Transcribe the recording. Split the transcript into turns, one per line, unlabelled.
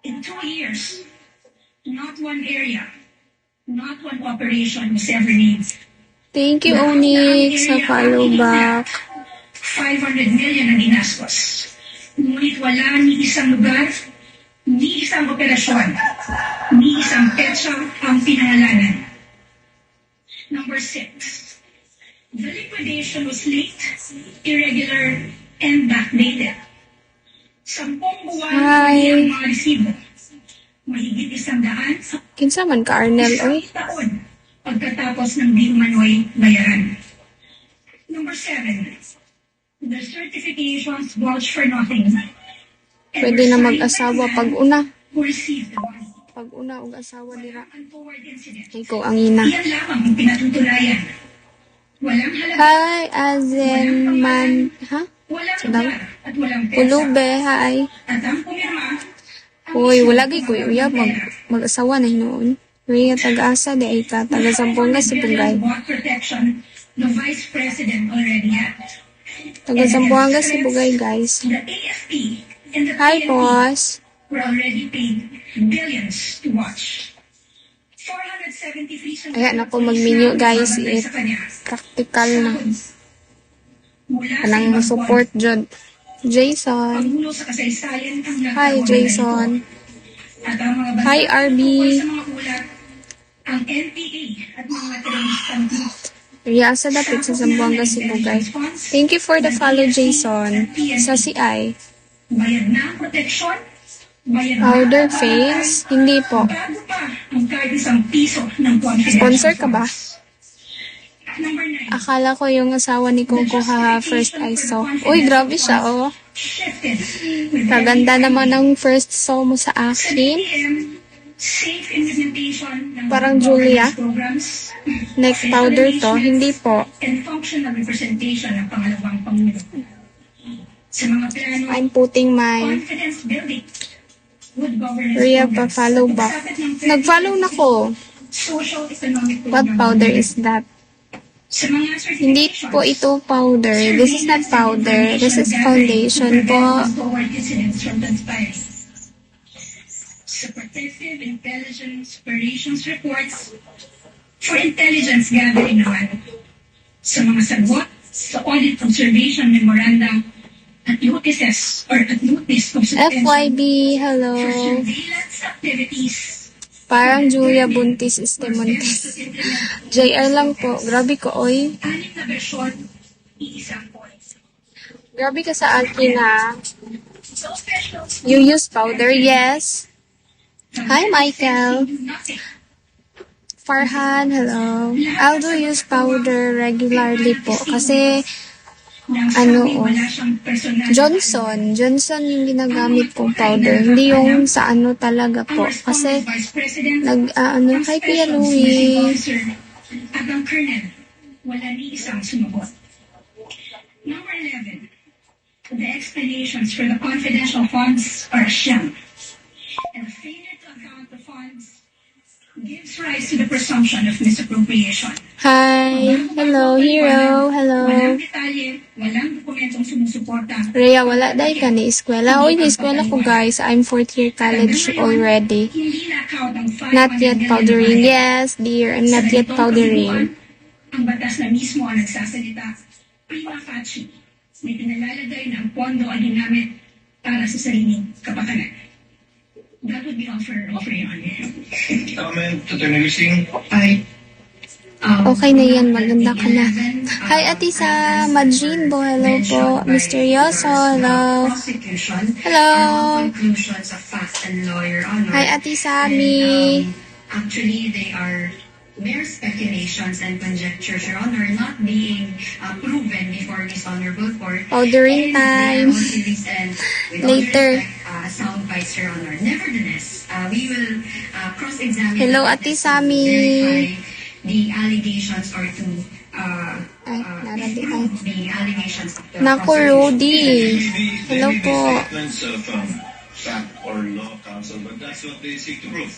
In 2 years, not one area, not one operation was ever named.
Thank you, Onyx, sa follow back.
500 million ang inastos. Ngunit wala ni isang lugar, ni isang operasyon, ni isang petsa ang pinangalanan. Number 6. The liquidation was late, irregular, and backdated. 10 buwan
Hi.
ang mga resibo. Mahigit 100
Kinsa man ka, Arnel, oy?
taon pagkatapos ng di umano'y bayaran. Number 7. The certifications vouch for nothing.
Pwede na mag-asawa pag una.
Who received the money.
Pag una og asawa dira.
Untoward incident.
Ikaw ang ina.
Iyan lamang ang pinatutunayan. Walang halaga,
Hi, Azen man. Ha?
walang
Sadaw?
lugar, at walang pesa.
Ulube, hi.
At ang pumirma,
Uy, wala gay kuy uyab mag-asawa na hinuon. Uy, taga-asa di ay ka, taga Zamboanga si Pugay.
bond protection, the Vice President already had.
Taga Zamboanga si Pugay, guys.
The AFP and the
Hi,
PNP
boss.
were already paid billions to watch. 473
Ayan ako mag-menu, guys. Practical na. Kanang mo support jud. Jason.
Panggulo sa kasaysayan ang
Hi, Jason.
At ang mga
Hi,
banta
RB.
tungkol sa mga ulat, ang NPA at mga teroristang
Riyasa dapit sa Zamboanga si Bugay. Thank you for the follow, Jason. Sa CI.
bayad na ang proteksyon, bayad na
Powder
ang
face? Hindi po.
bago pa ang kahit isang piso ng confidential
Sponsor ka ba?
funds. Number 9.
Akala ko yung asawa ni Coco, haha, first I saw. Uy, grabe siya, oh.
Shifted with
Kaganda naman ng first saw mo sa
Sa
akin.
DTM, safe implementation ng
Parang Julia.
governance programs,
Next powder to, hindi po.
and functional representation ng pangalawang Pangulo. Sa mga plano,
I'm putting my
confidence building, good governance
Rhea
programs,
pa-follow back.
pagsapit ng
Nag-follow na ko.
social economic
What
program.
powder is that?
Sa mga
Hindi
certifications,
po ito powder. This is not powder. This is foundation po.
Toward incidents from transpiring. Sa protective intelligence operations reports for intelligence gathering naman. Sa mga sagot sa audit observation memoranda at notices or at notice of suspension
FYB, hello.
for surveillance activities.
Parang Julia Buntis is Montes. JR lang po. Grabe ko, oy.
6 na bersyon, iisang points.
Grabe ka sa akin, ha.
So special.
You use powder? Yes. Hi, Michael.
Nothing.
Farhan, hello. I'll do use powder regularly po. Kasi, ano, Johnson yung ginagamit kong powder. Hindi yung sa ano talaga po. Kasi, kay Kuya Louie.
At ang colonel, wala ni isang sumagot. Number 11. The explanations for the confidential funds are a sham. And the failure to account the funds gives rise to the presumption of misappropriation.
Hi. Hello, hero. Hello.
Walang detalye, walang dokumentong sumusuporta.
Rhea, wala dahil ka ni eskwela. Uy, ni eskwela ko, guys. I'm 4th year college already.
Hindi na-account ang 500
Not yet
million
powdering.
bayad.
Yes, dear. I'm
Sa
not yet
ganitong
powdering.
kabuuan, ang batas na mismo ang nagsasalita, prima facie, may pinalalagay na ang pondo ay ginamit para sa sariling kapakanan. That would be all for Your Honor.
Comment, Attorney Lusing. Ay,
Okay na yan. Maganda ka na. Hi, Ate sa Madrinbo. Hello po. Misterioso. Hello.
Prosecution.
Hello.
Conclusions of fact and law, Your Honor.
Hi, Ate Sami.
Actually, they are mere speculations and conjectures, Your Honor, not being proven before this honorable court.
Powdering
And
time.
they are also recent, with all
Later.
due respect, sound bites, Your Honor. Nevertheless, we will cross-examine.
Hello,
the
Ate
witness to
Sami.
verify the allegations or to
Ay, narabi
disprove the allegations of the
Naku,
prosecution.
Rudy. Hello
Maybe
po.
statements of fact or law counsel, but that's what they seek to prove.